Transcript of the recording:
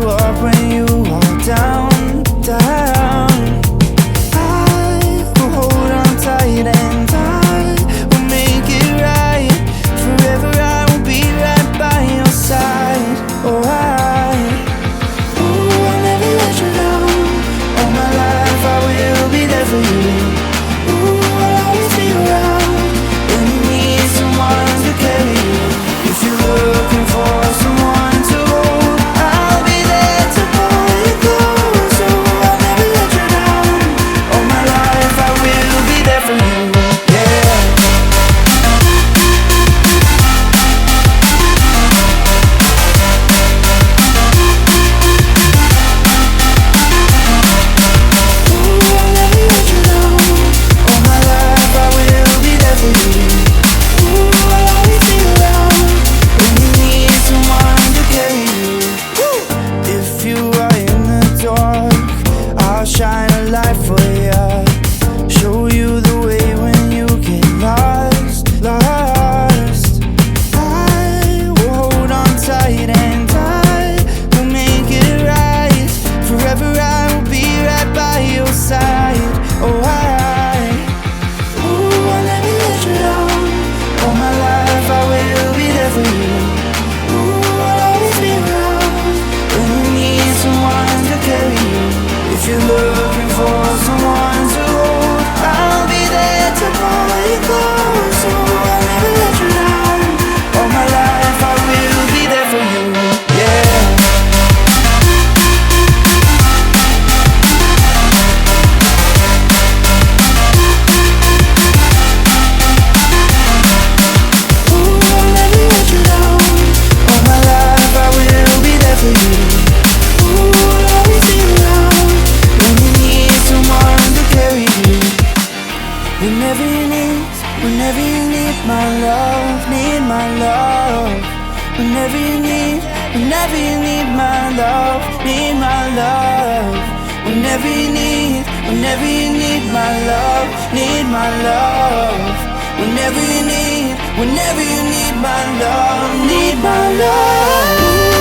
up when you are down, down. I will hold on tight and I will make it right. Forever I will be right by your side. Oh, I'll never let you down. All my life I will be there for you. Ooh, I'll always be around when you need someone to carry you. If you're looking for someone to hold, I'll be there to pull you close. Oh, I'll never let you down. All my life I will be there for you. Shine a light for you, show you the way when you get lost, lost. I will hold on tight and I will make it right. Forever I will be right by your side. Oh, I'll never let you down. All my life I will be there for you. Ooh, I'll always be around when you need someone to carry you. If you're looking for someone to hold, I'll be there to pull you close. So I'll never let you down. All my life I will be there for you. Yeah. Ooh, I'll never let you down. All my life I will be there for you. Ooh, I'll always be around when you need someone to carry you. Whenever you need my love, need my love. Whenever you need my love, need my love. Whenever you need my love, need my love. Whenever you need my love, need my love.